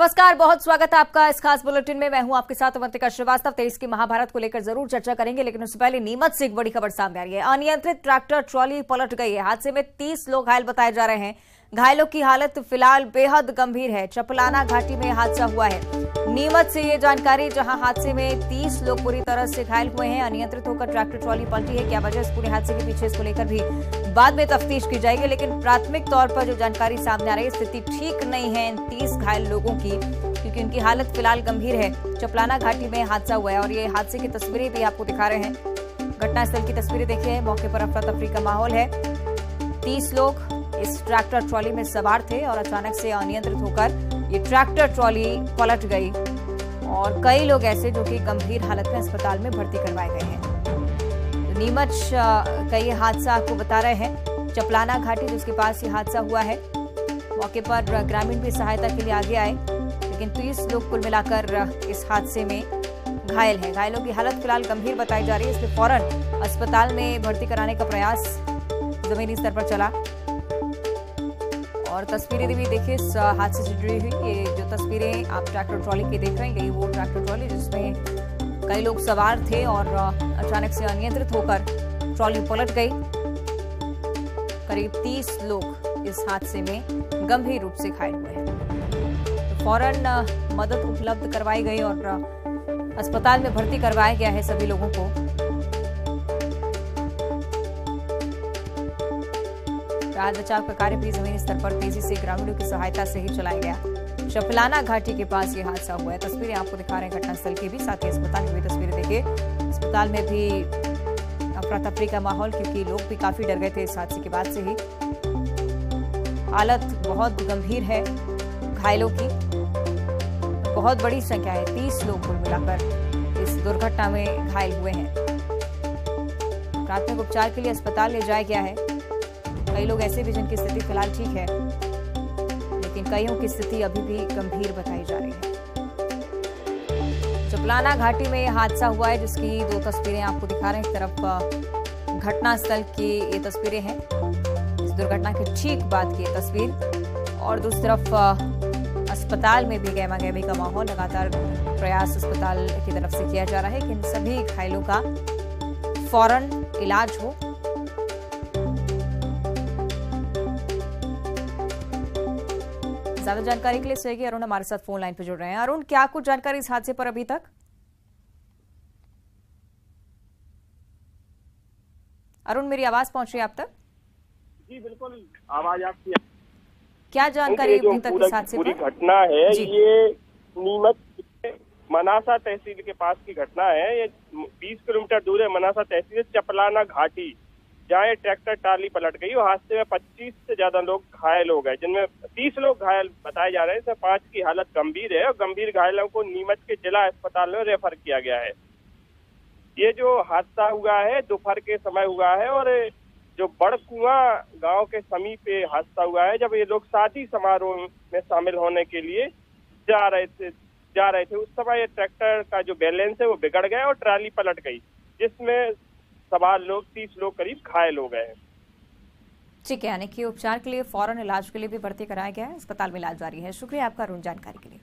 नमस्कार, बहुत स्वागत है आपका इस खास बुलेटिन में। मैं हूं आपके साथ अवंतिका श्रीवास्तव। 23 की महाभारत को लेकर जरूर चर्चा करेंगे, लेकिन उससे पहले नीमच से एक बड़ी खबर सामने आ रही है। अनियंत्रित ट्रैक्टर ट्रॉली पलट गई है। हादसे में 30 लोग घायल बताए जा रहे हैं। घायलों की हालत फिलहाल बेहद गंभीर है। चपलाना घाटी में हादसा हुआ है। नीमच से ये जानकारी, जहां हादसे में 30 लोग बुरी तरह से घायल हुए हैं। अनियंत्रित होकर ट्रैक्टर ट्रॉली पलटी है। क्या वजह इस पूरे हादसे के पीछे, इसको लेकर भी बाद में तफ्तीश की जाएगी, लेकिन प्राथमिक तौर पर जो जानकारी सामने आ रही है, स्थिति ठीक नहीं है इन 30 घायल लोगों की, क्योंकि उनकी हालत फिलहाल गंभीर है। चपलाना घाटी में हादसा हुआ है और ये हादसे की तस्वीरें भी आपको दिखा रहे हैं। घटनास्थल की तस्वीरें देखिए। मौके पर अफरा तफरी का माहौल है। 30 लोग इस ट्रैक्टर ट्रॉली में सवार थे और अचानक से अनियंत्रित होकर ये ट्रैक्टर ट्रॉली पलट गई और कई लोग ऐसे जो कि गंभीर हालत में अस्पताल में भर्ती करवाए गए हैं। तो नीमच का ये हादसा आपको बता रहे हैं। चपलाना घाटी जिसके पास ये हादसा हुआ है, मौके पर ग्रामीण भी सहायता के लिए आगे आए, लेकिन 30 लोग कुल मिलाकर इस हादसे में घायल हैं। घायलों की हालत फिलहाल गंभीर बताई जा रही है, इसलिए फौरन अस्पताल में भर्ती कराने का प्रयास जमीनी स्तर पर चला। और तस्वीरें भी देखिए इस हादसे से जुड़ी हुई। ये जो तस्वीरें आप ट्रैक्टर ट्रॉली की देख रहे हैं, यही वो ट्रैक्टर ट्रॉली जिसमें कई लोग सवार थे और अचानक से अनियंत्रित होकर ट्रॉली पलट गई। करीब 30 लोग इस हादसे में गंभीर रूप से घायल हुए हैं। तो फौरन मदद उपलब्ध करवाई गई और अस्पताल में भर्ती करवाया गया है सभी लोगों को। राहत बचाव का कार्य भी जमीनी स्तर पर तेजी से ग्रामीणों की सहायता से ही चलाया गया। चपलाना घाटी के पास ये हादसा हुआ है। तस्वीरें आपको दिखा रहे हैं घटनास्थल की भी, साथ ही अस्पताल की भी तस्वीरें देखिए। अस्पताल में भी अफरा तफरी का माहौल, क्योंकि लोग भी काफी डर गए थे इस हादसे के बाद से ही। हालत बहुत गंभीर है घायलों की। बहुत बड़ी संख्या है, 30 लोग कुल मिलाकर इस दुर्घटना में घायल हुए हैं। प्राथमिक उपचार के लिए अस्पताल ले जाया गया है। कई लोग ऐसे भी जिनकी स्थिति फिलहाल ठीक है, लेकिन कईयों की स्थिति अभी भी गंभीर बताई जा रही है। चपलाना घाटी में यह हादसा हुआ है, जिसकी 2 तस्वीरें आपको दिखा रहे हैं। एक तरफ घटनास्थल की ये तस्वीरें हैं, इस दुर्घटना के ठीक बाद की ये तस्वीर, और दूसरी तरफ अस्पताल में भी गहमा गहमी का माहौल। लगातार प्रयास अस्पताल की तरफ से किया जा रहा है कि इन सभी घायलों का फौरन इलाज हो। ज्यादा जानकारी के लिए सहयोगी अरुण हमारे साथ फोन लाइन पर जुड़ रहे हैं। अरुण, क्या कुछ जानकारी इस हादसे पर अभी तक? अरुण, मेरी आवाज पहुंच रही है आप तक? जी बिल्कुल, आवाज आपकी। क्या जानकारी अभी तक इस हादसे पर? पूरी घटना है ये नीमच मनासा तहसील के पास की घटना है। ये 20 किलोमीटर दूर है मनासा तहसील, चपलाना घाटी, जहाँ ये ट्रैक्टर ट्राली पलट गई। और हादसे में 25 से ज्यादा लोग घायल हो गए, जिनमें 30 लोग घायल बताए जा रहे हैं। इसमें 5 की हालत गंभीर है और गंभीर घायलों को नीमच के जिला अस्पताल में रेफर किया गया है। ये जो हादसा हुआ है दोपहर के समय हुआ है और जो बड़कुआ गांव के समीप हादसा हुआ है, जब ये लोग शादी समारोह में शामिल होने के लिए जा रहे थे। उस समय ये ट्रैक्टर का जो बैलेंस है वो बिगड़ गया और ट्राली पलट गई, जिसमें सवार लोग 30 लोग करीब घायल हो गए हैं। ठीक है, यानी कि उपचार के लिए फौरन इलाज के लिए भी भर्ती कराया गया है। अस्पताल में इलाज जारी है। शुक्रिया आपका अरुण जानकारी के लिए।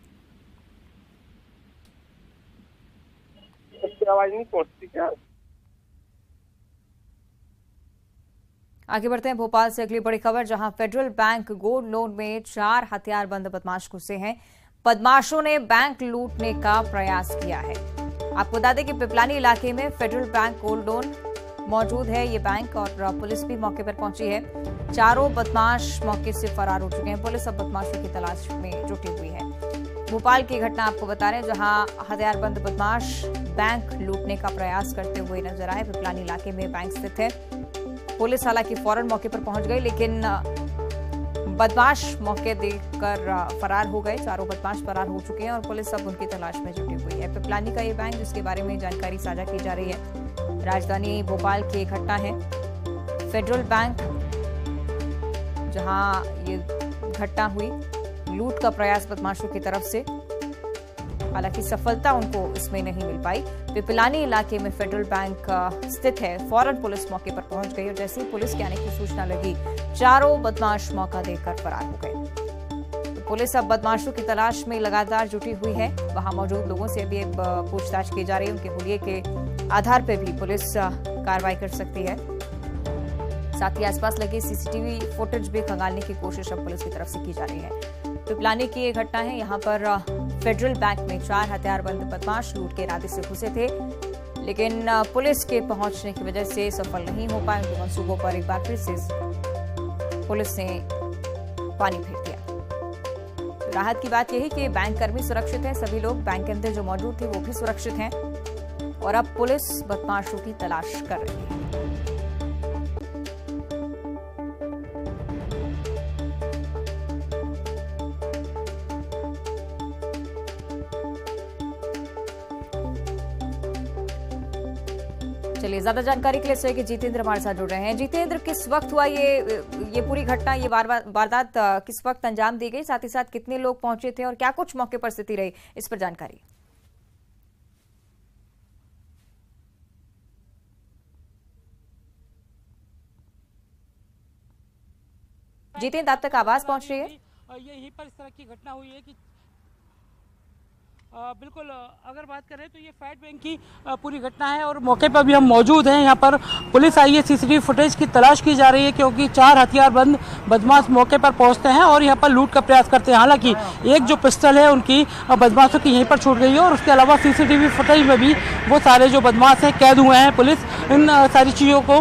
आवाज नहीं पहुंचती क्या? आगे बढ़ते हैं भोपाल से अगली बड़ी खबर, जहां फेडरल बैंक गोल्ड लोन में 4 हथियारबंद बदमाश घुसे हैं। बदमाशों ने बैंक लूटने का प्रयास किया है। आपको बता दें कि पिपलानी इलाके में फेडरल बैंक गोल्ड लोन मौजूद है ये बैंक, और पुलिस भी मौके पर पहुंची है। चारों बदमाश मौके से फरार हो चुके हैं। पुलिस अब बदमाशों की तलाश में जुटी हुई है। भोपाल की घटना आपको बता रहे हैं, जहां हथियारबंद बदमाश बैंक लूटने का प्रयास करते हुए नजर आए। पिपलानी इलाके में बैंक स्थित है। पुलिस हालांकि फौरन मौके पर पहुंच गई, लेकिन बदमाश मौके देखकर फरार हो गए। चारों बदमाश फरार हो चुके हैं और पुलिस अब उनकी तलाश में जुटी हुई है। पिपलानी का ये बैंक, जिसके बारे में जानकारी साझा की जा रही है, राजधानी भोपाल की घटना है। फेडरल बैंक, जहां ये घटना हुई, लूट का प्रयास बदमाशों की तरफ से, हालांकि सफलता उनको इसमें नहीं मिल पाई। पिपलानी इलाके में फेडरल बैंक स्थित है। फौरन पुलिस मौके पर पहुंच गई और जैसे ही पुलिस के आने की सूचना लगी, चारों बदमाश मौका देकर फरार हो गए। पुलिस अब बदमाशों की तलाश में लगातार जुटी हुई है। वहां मौजूद लोगों से भी पूछताछ की जा रही है। उनके हुलिये के आधार पर भी पुलिस कार्रवाई कर सकती है। साथ ही आसपास लगे सीसीटीवी फुटेज भी खंगालने की कोशिश अब पुलिस की तरफ से की जा रही है। पिपलानी की ये घटना है। यहाँ पर फेडरल बैंक में 4 हथियारबंद बदमाश लूट के इरादे से घुसे थे, लेकिन पुलिस के पहुंचने की वजह से सफल नहीं हो पाए। उनके मंसूबों पर एक बार फिर से पुलिस ने पानी फेर दिया। तो राहत की बात यह है कि बैंक कर्मी सुरक्षित हैं, सभी लोग बैंक के अंदर जो मौजूद थे वो भी सुरक्षित हैं और अब पुलिस बदमाशों की तलाश कर रही है। चलिए, ज्यादा जानकारी के लिए सहयोगी जितेंद्र हमारे साथ जुड़ रहे हैं। जितेंद्र, किस वक्त हुआ ये पूरी घटना, ये वारदात किस वक्त अंजाम दी गई, साथ ही साथ कितने लोग पहुंचे थे और क्या कुछ मौके पर स्थिति रही, इस पर जानकारी। जितेंद्र, आप तक आवाज पहुंच रही है? यहीं पर इस तरह की घटना हुई है कि बिल्कुल, अगर बात करें तो ये फेड बैंक की पूरी घटना है और मौके पर भी हम मौजूद हैं। यहाँ पर पुलिस आई है, सीसीटीवी फुटेज की तलाश की जा रही है क्योंकि 4 हथियारबंद बदमाश मौके पर पहुंचते हैं और यहाँ पर लूट का प्रयास करते हैं। हालांकि एक जो पिस्टल है उनकी बदमाशों की यहीं पर छूट गई है और उसके अलावा सीसीटीवी फुटेज में भी वो सारे जो बदमाश हैं कैद हुए हैं। पुलिस इन सारी चीज़ों को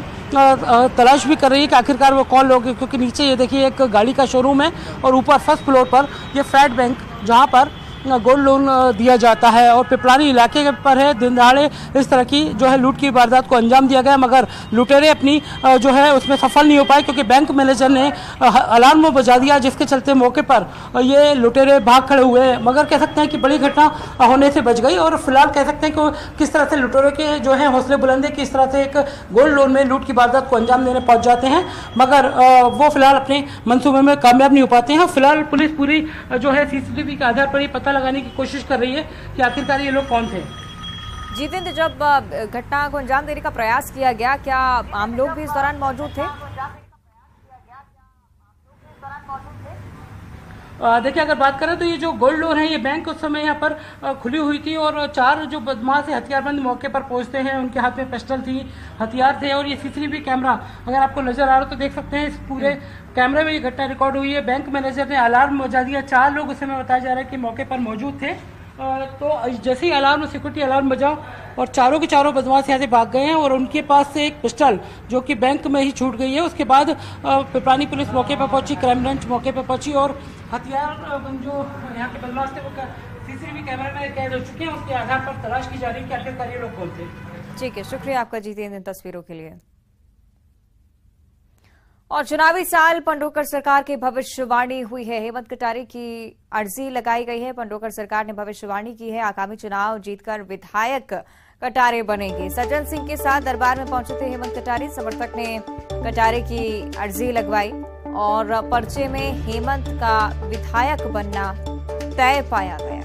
तलाश भी कर रही है कि आखिरकार वो कौन लोग हैं, क्योंकि नीचे ये देखिए एक गाड़ी का शोरूम है और ऊपर फर्स्ट फ्लोर पर ये फेड बैंक जहाँ पर गोल्ड लोन दिया जाता है और पिपलानी इलाके पर है। दिन दहाड़े इस तरह की जो है लूट की वारदात को अंजाम दिया गया, मगर लुटेरे अपनी जो है उसमें सफल नहीं हो पाए क्योंकि बैंक मैनेजर ने अलार्म बजा दिया, जिसके चलते मौके पर ये लुटेरे भाग खड़े हुए हैं। मगर कह सकते हैं कि बड़ी घटना होने से बच गई और फिलहाल कह सकते हैं कि किस तरह से लुटेरों के जो है हौसले बुलंद है, किस तरह से एक गोल्ड लोन में लूट की वारदात को अंजाम देने पहुंच जाते हैं, मगर वो फिलहाल अपने मंसूबे में कामयाब नहीं हो पाते हैं। फिलहाल पुलिस पूरी जो है सीसीटीवी के आधार पर ही पता लगाने की कोशिश कर रही है कि आखिरकार ये लोग कौन थे। जितेंद्र, जब घटना को अंजाम देने का प्रयास किया गया, क्या आम लोग भी इस दौरान मौजूद थे? देखिए, अगर बात करें तो ये जो गोल्ड लोन है, ये बैंक उस समय यहाँ पर खुली हुई थी और 4 जो बदमाश हथियारबंद मौके पर पहुंचते हैं, उनके हाथ में पिस्टल थी, हथियार थे और ये सीसीटीवी कैमरा अगर आपको नजर आ रहा हो तो देख सकते हैं इस पूरे कैमरे में ये घटना रिकॉर्ड हुई है। बैंक मैनेजर ने अलार्म बजा दिया, 4 लोग उस समय बताया जा रहा है कि मौके पर मौजूद थे। तो जैसे ही अलार्म सिक्योरिटी अलार्म बजा और चारों के चारों बदमाश यहाँ से भाग गए हैं और उनके पास से एक पिस्टल जो कि बैंक में ही छूट गई है। उसके बाद पिपलानी पुलिस मौके पर पहुंची, क्राइम ब्रांच मौके पर पहुंची और हथियार जो यहाँ के बदमाश थे वो सीसीटीवी कैमरे में कैद हो चुके हैं। उसके आधार पर तलाश की जा रही है कि आखिरकार ये लोग कौन थे। ठीक है, शुक्रिया आपका जितेंद्र इन तस्वीरों के लिए। और चुनावी साल पंडोकर सरकार की भविष्यवाणी हुई है। हेमंत कटारे की अर्जी लगाई गई है। पंडोकर सरकार ने भविष्यवाणी की है, आगामी चुनाव जीतकर विधायक कटारे बनेंगे। सज्जन सिंह के साथ दरबार में पहुंचे थे हेमंत कटारे। समर्थक ने कटारे की अर्जी लगवाई और पर्चे में हेमंत का विधायक बनना तय पाया गया है।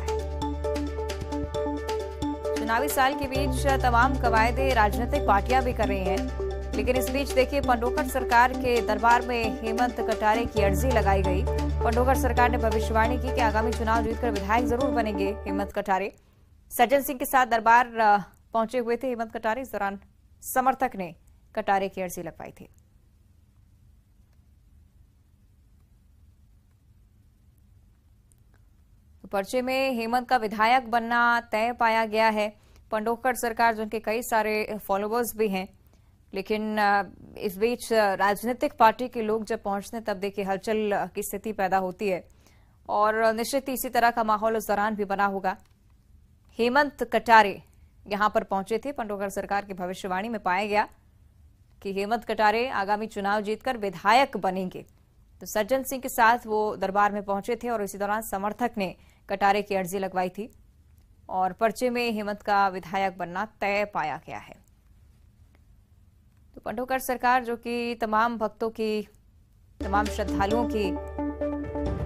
चुनावी साल के बीच तमाम कवायदे राजनीतिक पार्टियां भी कर रही हैं, लेकिन इस बीच देखिए पंडोकर सरकार के दरबार में हेमंत कटारे की अर्जी लगाई गई। पंडोकर सरकार ने भविष्यवाणी की कि आगामी चुनाव जीतकर विधायक जरूर बनेंगे हेमंत कटारे। सज्जन सिंह के साथ दरबार पहुंचे हुए थे हेमंत कटारे। इस दौरान समर्थक ने कटारे की अर्जी लगवाई थी। तो पर्चे में हेमंत का विधायक बनना तय पाया गया है। पंडोकर सरकार जिनके कई सारे फॉलोवर्स भी हैं, लेकिन इस बीच राजनीतिक पार्टी के लोग जब पहुंचते हैं तब देखिए हलचल की स्थिति पैदा होती है और निश्चित इसी तरह का माहौल उस दौरान भी बना होगा। हेमंत कटारे यहां पर पहुंचे थे। पंडोकर सरकार की भविष्यवाणी में पाया गया कि हेमंत कटारे आगामी चुनाव जीतकर विधायक बनेंगे। तो सज्जन सिंह के साथ वो दरबार में पहुंचे थे और इसी दौरान समर्थक ने कटारे की अर्जी लगवाई थी और पर्चे में हेमंत का विधायक बनना तय पाया गया है। तो पंडोकर सरकार जो कि तमाम भक्तों की, तमाम श्रद्धालुओं की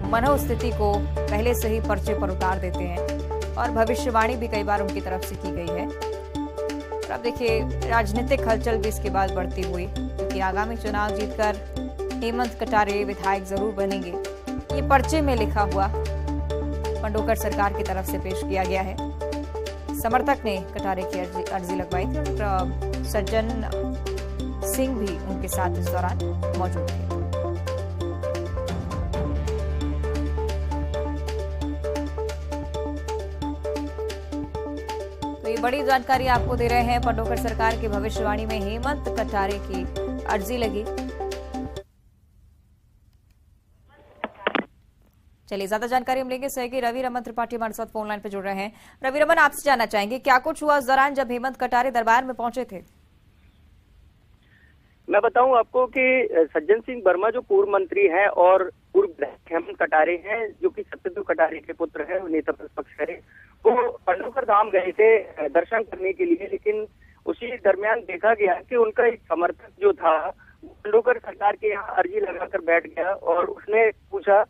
मनोस्थिति को पहले से ही पर्चे पर उतार देते हैं और भविष्यवाणी भी कई बार उनकी तरफ से की गई है। और अब देखिए राजनीतिक हलचल भी इसके बाद बढ़ती हुई, क्योंकि आगामी चुनाव जीतकर हेमंत कटारे विधायक जरूर बनेंगे। ये पर्चे में लिखा हुआ पंडोकर सरकार की तरफ से पेश किया गया है। समर्थक ने कटारे की अर्जी लगवाई थी और सज्जन सिंह भी उनके साथ इस दौरान मौजूद थे। तो ये बड़ी जानकारी आपको दे रहे हैं। पंडोकर सरकार की भविष्यवाणी में हेमंत कटारे की अर्जी लगी। चलिए ज्यादा जानकारी हम लेंगे। सहयोगी रवि रमन त्रिपाठी हमारे साथ फोन लाइन पर जुड़ रहे हैं। रवि रमन, आपसे जानना चाहेंगे क्या कुछ हुआ उस दौरान जब हेमंत कटारे दरबार में पहुंचे थे? मैं बताऊं आपको कि सज्जन सिंह वर्मा जो पूर्व मंत्री हैं और पूर्व विधायक हेमंत कटारे हैं, जो कि सत्यदेव कटारे के पुत्र हैं, नेता प्रतिपक्ष है, वो पंडोकर धाम गए थे दर्शन करने के लिए। लेकिन उसी दरमियान देखा गया कि उनका एक समर्थक जो था पंडोकर सरकार के यहाँ अर्जी लगाकर बैठ गया और उसने पूछा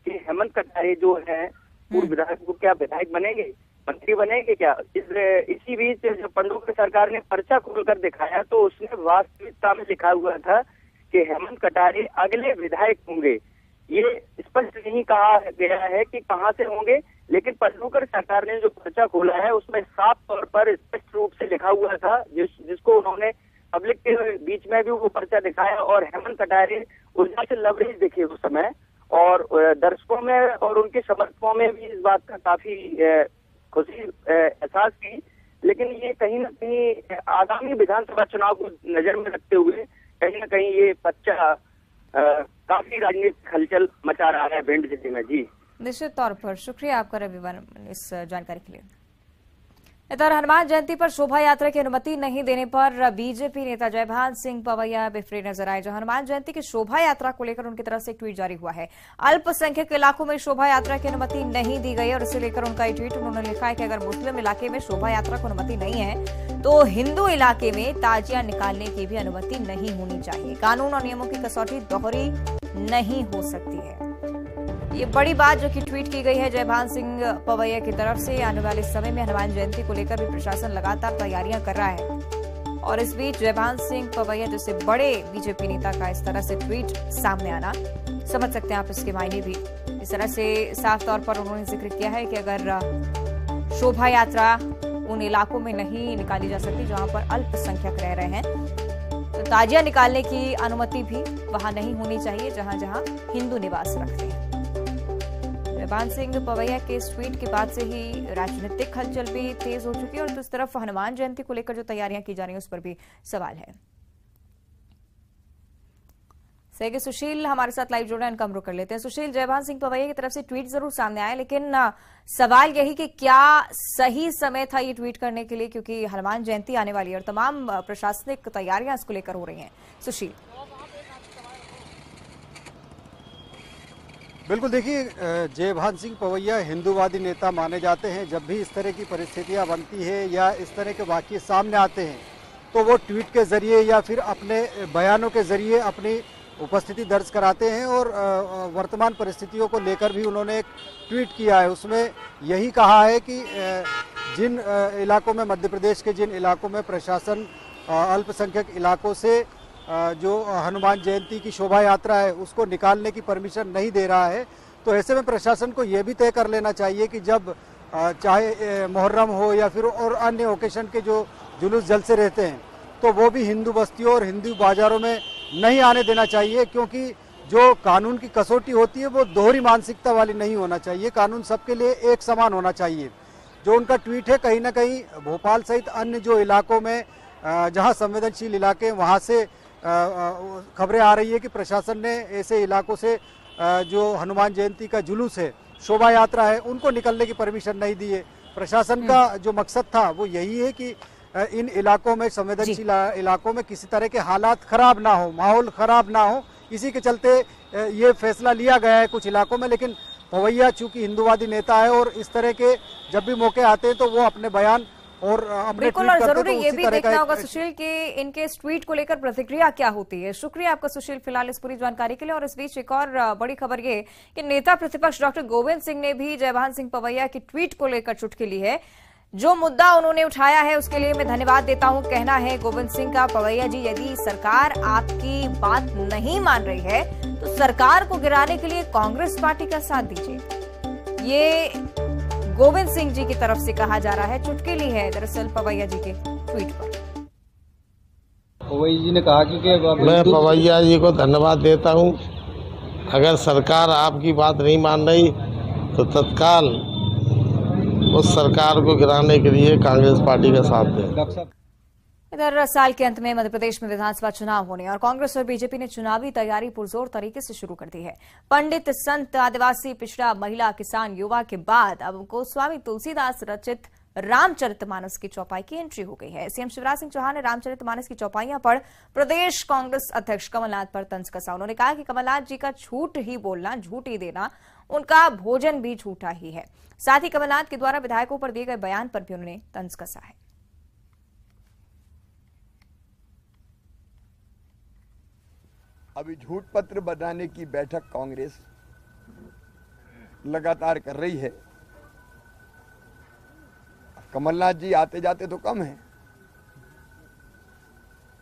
कि हेमंत कटारे जो है पूर्व विधायक, वो क्या विधायक बनेंगे, मंत्री बनेंगे क्या? इसी बीच जब पंडोकर सरकार ने पर्चा खोलकर दिखाया तो उसमें वास्तविकता में लिखा हुआ था कि हेमंत कटारे अगले विधायक होंगे। ये स्पष्ट नहीं कहा गया है कि कहां से होंगे, लेकिन पंडोकर सरकार ने जो पर्चा खोला है उसमें साफ तौर पर स्पष्ट रूप से लिखा हुआ था, जिसको उन्होंने पब्लिक के बीच में भी वो पर्चा दिखाया। और हेमंत कटारे ऊर्जा से लबरेज दिखे उस समय, और दर्शकों में और उनके समर्थकों में भी इस बात का काफी खुशी एहसास की। लेकिन ये कहीं ना कहीं आगामी विधानसभा चुनाव को नजर में रखते हुए कहीं ना कहीं ये पर्चा काफी राजनीतिक हलचल मचा रहा है भिंड जिले में। जी निश्चित तौर पर शुक्रिया आपका रविवार इस जानकारी के लिए। इधर हनुमान जयंती पर शोभा यात्रा की अनुमति नहीं देने पर बीजेपी नेता जयभान सिंह पवैया बिफरे नजर आए। जो हनुमान जयंती की शोभा यात्रा को लेकर उनकी तरफ से एक ट्वीट जारी हुआ है। अल्पसंख्यक इलाकों में शोभा यात्रा की अनुमति नहीं दी गई और इसे लेकर उनका एक ट्वीट उन्होंने लिखा है कि अगर मुस्लिम इलाके में शोभा यात्रा को अनुमति नहीं है तो हिंदू इलाके में ताजिया निकालने की भी अनुमति नहीं होनी चाहिए। कानून और नियमों की कसौटी दोहरी नहीं हो सकती है। ये बड़ी बात जो कि ट्वीट की गई है जयभान सिंह पवैया की तरफ से। आने वाले समय में हनुमान जयंती को लेकर भी प्रशासन लगातार तैयारियां कर रहा है और इस बीच जयभान सिंह पवैया जैसे बड़े बीजेपी नेता का इस तरह से ट्वीट सामने आना, समझ सकते हैं आप इसके मायने भी। इस तरह से साफ तौर पर उन्होंने जिक्र किया है कि अगर शोभा यात्रा उन इलाकों में नहीं निकाली जा सकती जहां पर अल्पसंख्यक रह रहे हैं तो ताजिया निकालने की अनुमति भी वहां नहीं होनी चाहिए जहां जहां हिंदू निवास रखते हैं। जयभान सिंह पवैया के इस ट्वीट के बाद से ही राजनीतिक हलचल भी तेज हो चुकी है और दूसरी तरफ हनुमान जयंती को लेकर जो तैयारियां की जा रही हैं उस पर भी सवाल है। सहयोगी सुशील हमारे साथ लाइव जुड़ रहे हैं, इनका हम रुख कर लेते हैं। सुशील, जयभान सिंह पवैया की तरफ से ट्वीट जरूर सामने आया, लेकिन सवाल यही कि क्या सही समय था ये ट्वीट करने के लिए, क्योंकि हनुमान जयंती आने वाली है और तमाम प्रशासनिक तैयारियां इसको लेकर हो रही हैं। सुशील। बिल्कुल, देखिए जयभान सिंह पवैया हिंदूवादी नेता माने जाते हैं। जब भी इस तरह की परिस्थितियां बनती है या इस तरह के वाक़ये सामने आते हैं तो वो ट्वीट के जरिए या फिर अपने बयानों के जरिए अपनी उपस्थिति दर्ज कराते हैं। और वर्तमान परिस्थितियों को लेकर भी उन्होंने एक ट्वीट किया है, उसमें यही कहा है कि जिन इलाकों में, मध्य प्रदेश के जिन इलाकों में प्रशासन अल्पसंख्यक इलाकों से जो हनुमान जयंती की शोभा यात्रा है उसको निकालने की परमिशन नहीं दे रहा है, तो ऐसे में प्रशासन को ये भी तय कर लेना चाहिए कि जब चाहे मुहर्रम हो या फिर और अन्य ओकेशन के जो जुलूस जलसे रहते हैं तो वो भी हिंदू बस्तियों और हिंदू बाजारों में नहीं आने देना चाहिए, क्योंकि जो कानून की कसौटी होती है वो दोहरी मानसिकता वाली नहीं होना चाहिए। कानून सबके लिए एक समान होना चाहिए। जो उनका ट्वीट है, कहीं ना कहीं भोपाल सहित अन्य जो इलाकों में जहां संवेदनशील इलाके हैं वहां से खबरें आ रही है कि प्रशासन ने ऐसे इलाकों से जो हनुमान जयंती का जुलूस है, शोभा यात्रा है, उनको निकलने की परमिशन नहीं दी है। प्रशासन का जो मकसद था वो यही है कि इन इलाकों में, संवेदनशील इलाकों में किसी तरह के हालात खराब ना हो, माहौल खराब ना हो, इसी के चलते ये फैसला लिया गया है कुछ इलाकों में। लेकिन पवैया चूंकि हिंदूवादी नेता है और इस तरह के जब भी मौके आते हैं तो वो अपने बयान और अपने बिल्कुल, और जरूरी ये भी देखना होगा सुशील कि इनके इस ट्वीट को लेकर प्रतिक्रिया क्या होती है। शुक्रिया आपका सुशील फिलहाल इस पूरी जानकारी के लिए। और इस बीच एक और बड़ी खबर ये कि नेता प्रतिपक्ष डॉक्टर गोविंद सिंह ने भी जयभान सिंह पवैया की ट्वीट को लेकर चुटकी ली है। जो मुद्दा उन्होंने उठाया है उसके लिए मैं धन्यवाद देता हूं, कहना है गोविंद सिंह का। पवैया जी, यदि सरकार आपकी बात नहीं मान रही है तो सरकार को गिराने के लिए कांग्रेस पार्टी का साथ दीजिए। ये गोविंद सिंह जी की तरफ से कहा जा रहा है, चुटकुली है दरअसल पवैया जी के ट्वीट पर। पवैया जी ने कहा कि मैं पवैया जी को धन्यवाद देता हूं। अगर सरकार आपकी बात नहीं मान रही तो तत्काल उस सरकार को गिराने के लिए कांग्रेस पार्टी का साथ दें। इधर साल के अंत में मध्य प्रदेश में विधानसभा चुनाव होने और कांग्रेस और बीजेपी ने चुनावी तैयारी पुरजोर तरीके से शुरू कर दी है। पंडित, संत, आदिवासी, पिछड़ा, महिला, किसान, युवा के बाद अब गोस्वामी तुलसीदास रचित रामचरितमानस की चौपाई की एंट्री हो गई है। सीएम शिवराज सिंह चौहान ने रामचरितमानस की चौपाइयां पर प्रदेश कांग्रेस अध्यक्ष कमलनाथ पर तंज कसा। उन्होंने कहा कि कमलनाथ जी का झूठ ही बोलना, झूठ ही देना, उनका भोजन भी झूठा ही है। साथ ही कमलनाथ के द्वारा विधायकों पर दिए गए बयान पर भी उन्होंने तंज कसा है। अभी झूठ पत्र बनाने की बैठक कांग्रेस लगातार कर रही है। कमलनाथ जी आते जाते तो कम है,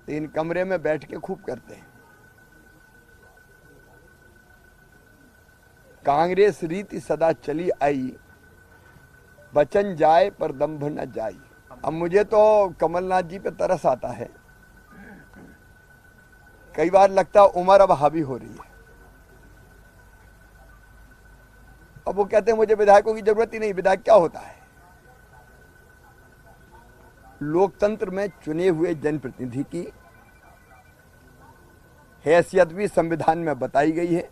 तीन कमरे में बैठ के खूब करते हैं। कांग्रेस रीति सदा चली आई, वचन जाए पर दंभ न जाए। अब मुझे तो कमलनाथ जी पे तरस आता है। कई बार लगता है उम्र अब हावी हो रही है। अब वो कहते हैं मुझे विधायकों की जरूरत ही नहीं। विधायक क्या होता है? लोकतंत्र में चुने हुए जनप्रतिनिधि की हैसियत भी संविधान में बताई गई है।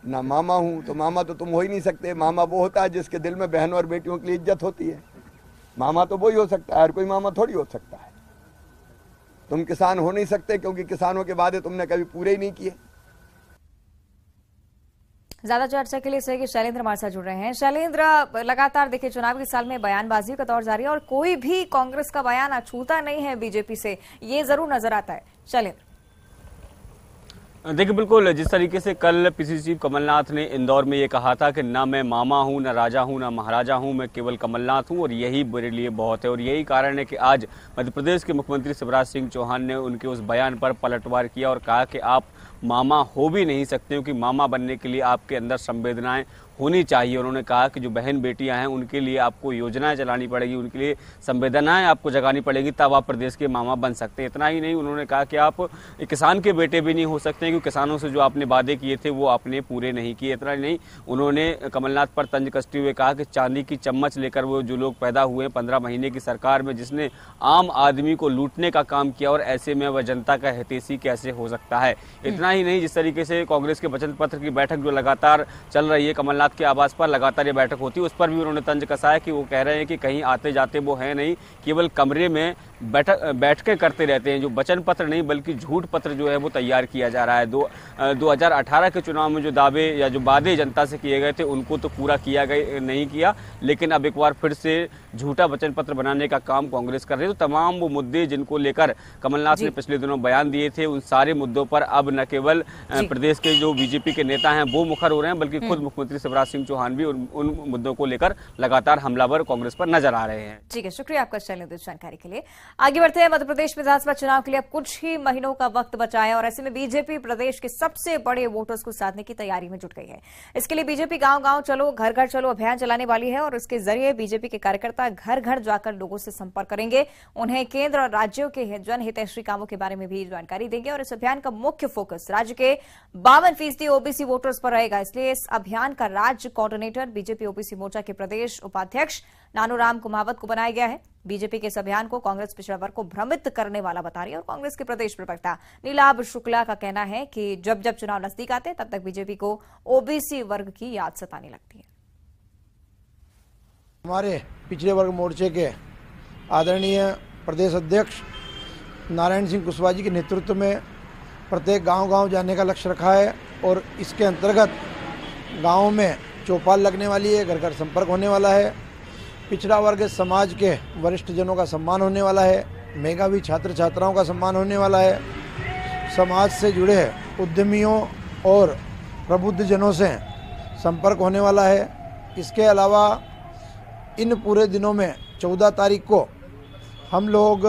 ना मामा हूं तो मामा तो तुम हो ही नहीं सकते। मामा वो होता है जिसके दिल में बहनों और बेटियों के लिए इज्जत होती है। मामा तो वो ही हो सकता है, हर कोई मामा थोड़ी हो सकता है। तुम किसान हो नहीं सकते क्योंकि किसानों के वादे तुमने कभी पूरे ही नहीं किए। ज्यादा चर्चा के लिए सहयोगी शैलेंद्र हमारे साथ जुड़ रहे हैं। शैलेंद्र, लगातार देखिए चुनाव के साल में बयानबाजी का दौर जारी है और कोई भी कांग्रेस का बयान अछूता नहीं है बीजेपी से, ये जरूर नजर आता है। शैलेंद्र, देखिए बिल्कुल जिस तरीके से कल पीसीसी चीफ कमलनाथ ने इंदौर में ये कहा था कि ना मैं मामा हूं, ना राजा हूं, ना महाराजा हूं, मैं केवल कमलनाथ हूं और यही मेरे लिए बहुत है। और यही कारण है कि आज मध्य प्रदेश के मुख्यमंत्री शिवराज सिंह चौहान ने उनके उस बयान पर पलटवार किया और कहा कि आप मामा हो भी नहीं सकते, क्योंकि मामा बनने के लिए आपके अंदर संवेदनाएं होनी चाहिए। उन्होंने कहा कि जो बहन बेटियां हैं उनके लिए आपको योजनाएं चलानी पड़ेगी, उनके लिए संवेदनाएं आपको जगानी पड़ेगी, तब आप प्रदेश के मामा बन सकते हैं। इतना ही नहीं, उन्होंने कहा कि आप किसान के बेटे भी नहीं हो सकते क्योंकि किसानों से जो आपने वादे किए थे वो आपने पूरे नहीं किए। इतना ही नहीं, उन्होंने कमलनाथ पर तंज कसते हुए कहा कि चांदी की चम्मच लेकर वो जो लोग पैदा हुए 15 महीने की सरकार में, जिसने आम आदमी को लूटने का काम किया, और ऐसे में वह जनता का हितैषी कैसे हो सकता है। इतना ही नहीं, जिस तरीके से कांग्रेस के वचन पत्र की बैठक जो लगातार चल रही है, कमलनाथ के आवास पर लगातार ये बैठक होती है, उस पर भी उन्होंने तंज कसा है कि वो कह रहे हैं कि कहीं आते जाते वो है नहीं, केवल कमरे में बैठ के करते रहते हैं। जो वचन पत्र नहीं बल्कि झूठ पत्र जो है वो तैयार किया जा रहा है। 2018 के चुनाव में जो दावे या जो वादे जनता से किए गए थे उनको तो पूरा नहीं किया, लेकिन अब एक बार फिर से झूठा वचन पत्र बनाने का काम कांग्रेस कर रही है। तो तमाम वो मुद्दे जिनको लेकर कमलनाथ ने पिछले दिनों बयान दिए थे, उन सारे मुद्दों पर अब न केवल प्रदेश के जो बीजेपी के नेता हैं वो मुखर हो रहे हैं, बल्कि खुद मुख्यमंत्री शिवराज सिंह चौहान भी उन मुद्दों को लेकर लगातार हमलावर कांग्रेस पर नजर आ रहे हैं। ठीक है, शुक्रिया आपका शैलेंद्र जानकारी के लिए। आगे बढ़ते हैं। मध्य प्रदेश विधानसभा चुनाव के लिए अब कुछ ही महीनों का वक्त बचा है और ऐसे में बीजेपी प्रदेश के सबसे बड़े वोटर्स को साधने की तैयारी में जुट गई है। इसके लिए बीजेपी गांव गांव चलो, घर घर चलो अभियान चलाने वाली है और इसके जरिए बीजेपी के कार्यकर्ता घर घर जाकर लोगों से संपर्क करेंगे, उन्हें केंद्र और राज्यों के जनहितैषी कामों के बारे में भी जानकारी देंगे। और इस अभियान का मुख्य फोकस राज्य के 52% ओबीसी वोटर्स पर रहेगा। इसलिए इस अभियान का राज्य कोऑर्डिनेटर बीजेपी ओबीसी मोर्चा के प्रदेश उपाध्यक्ष नानूराम कुमावत को बनाया गया है। बीजेपी के इस अभियान को कांग्रेस पिछड़ा वर्ग को भ्रमित करने वाला बता रही है और कांग्रेस के प्रदेश प्रवक्ता नीलाभ शुक्ला का कहना है कि जब जब चुनाव नजदीक आते तब तक बीजेपी को ओबीसी वर्ग की याद सताने लगती है। हमारे पिछड़े वर्ग मोर्चे के आदरणीय प्रदेश अध्यक्ष नारायण सिंह कुशवाहा जी के नेतृत्व में प्रत्येक गांव-गांव जाने का लक्ष्य रखा है और इसके अंतर्गत गाँव में चौपाल लगने वाली है, घर घर संपर्क होने वाला है, पिछड़ा वर्ग समाज के वरिष्ठ जनों का सम्मान होने वाला है, मेधावी छात्र छात्राओं का सम्मान होने वाला है, समाज से जुड़े उद्यमियों और प्रबुद्ध जनों से संपर्क होने वाला है। इसके अलावा इन पूरे दिनों में 14 तारीख को हम लोग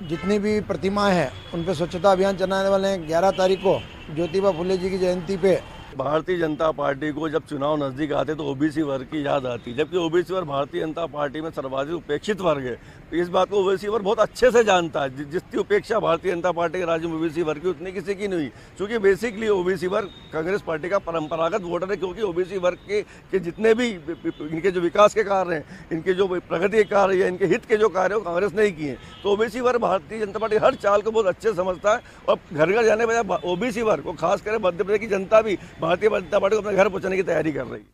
जितनी भी प्रतिमाएं हैं उन पे स्वच्छता अभियान चलाने वाले हैं। 11 तारीख को ज्योतिबा फुले जी की जयंती पे भारतीय जनता पार्टी को जब चुनाव नजदीक आते तो ओबीसी वर्ग की याद आती, जबकि ओबीसी वर्ग भारतीय जनता पार्टी में सर्वाधिक उपेक्षित वर्ग है। तो इस बात को ओबीसी वर्ग बहुत अच्छे से जानता है। जिसकी उपेक्षा भारतीय जनता पार्टी के राज्य में ओबीसी वर्ग की उतनी किसी की नहीं, क्योंकि बेसिकली ओबीसी वर्ग कांग्रेस पार्टी का परंपरागत वोटर है। क्योंकि ओबीसी वर्ग के जितने भी इनके जो विकास के कार्य हैं, इनके जो प्रगति के कार्य है, इनके हित के जो कार्य है वो कांग्रेस नहीं किए। तो ओबीसी वर्ग भारतीय जनता पार्टी हर चाल को बहुत अच्छे से समझता है और घर घर जाने बजाय ओबीसी वर्ग को खासकर मध्य प्रदेश की जनता भी भारतीय जनता पार्टी को अपने घर पहुंचाने की तैयारी कर रही है।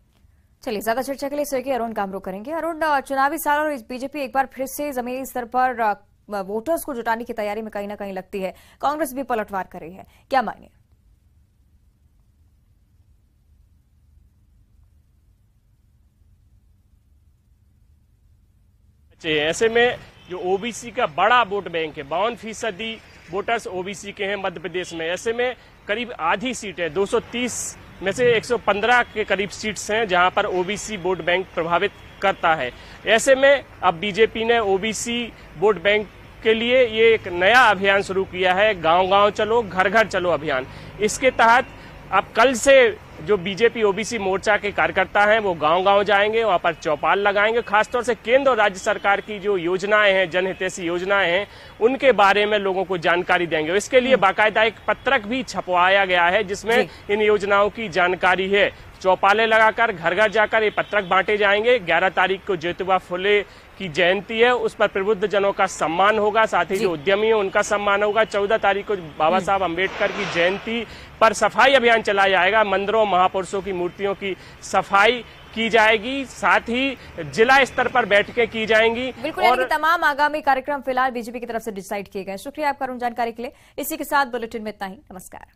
चलिए, ज्यादा चर्चा के लिए स्वर्गीय अरुण कामरो करेंगे। अरुण, चुनावी साल और बीजेपी एक बार फिर से जमीनी स्तर पर वोटर्स को जुटाने की तैयारी में कहीं ना कहीं लगती है। कांग्रेस भी पलटवार कर रही है, क्या मायने? ऐसे में जो ओबीसी का बड़ा वोट बैंक है, 52% वोटर्स ओबीसी के हैं मध्य प्रदेश में। ऐसे में करीब आधी सीट है, 230 में से 115 के करीब सीट्स हैं जहां पर ओबीसी वोट बैंक प्रभावित करता है। ऐसे में अब बीजेपी ने ओबीसी वोट बैंक के लिए ये एक नया अभियान शुरू किया है, गांव-गांव चलो घर घर चलो अभियान। इसके तहत अब कल से जो बीजेपी ओबीसी मोर्चा के कार्यकर्ता हैं वो गांव-गांव जाएंगे, वहां पर चौपाल लगाएंगे। खासतौर से केंद्र और राज्य सरकार की जो योजनाएं हैं, जनहितैषी योजनाएं हैं, उनके बारे में लोगों को जानकारी देंगे। इसके लिए बाकायदा एक पत्रक भी छपवाया गया है जिसमें इन योजनाओं की जानकारी है। चौपाले लगाकर घर घर जाकर ये पत्रक बांटे जाएंगे। 11 तारीख को ज्योतिबा फुले की जयंती है, उस पर प्रबुद्ध जनों का सम्मान होगा, साथ ही जो उद्यमी है उनका सम्मान होगा। 14 तारीख को बाबा साहब अम्बेडकर की जयंती पर सफाई अभियान चलाया जाएगा। मंदिरों, महापुरुषों की मूर्तियों की सफाई की जाएगी, साथ ही जिला स्तर पर बैठकें की जाएंगी। बिल्कुल, और तमाम आगामी कार्यक्रम फिलहाल बीजेपी की तरफ से डिसाइड किए गए। शुक्रिया आपका अरुण जानकारी के लिए। इसी के साथ बुलेटिन में इतना ही। नमस्कार।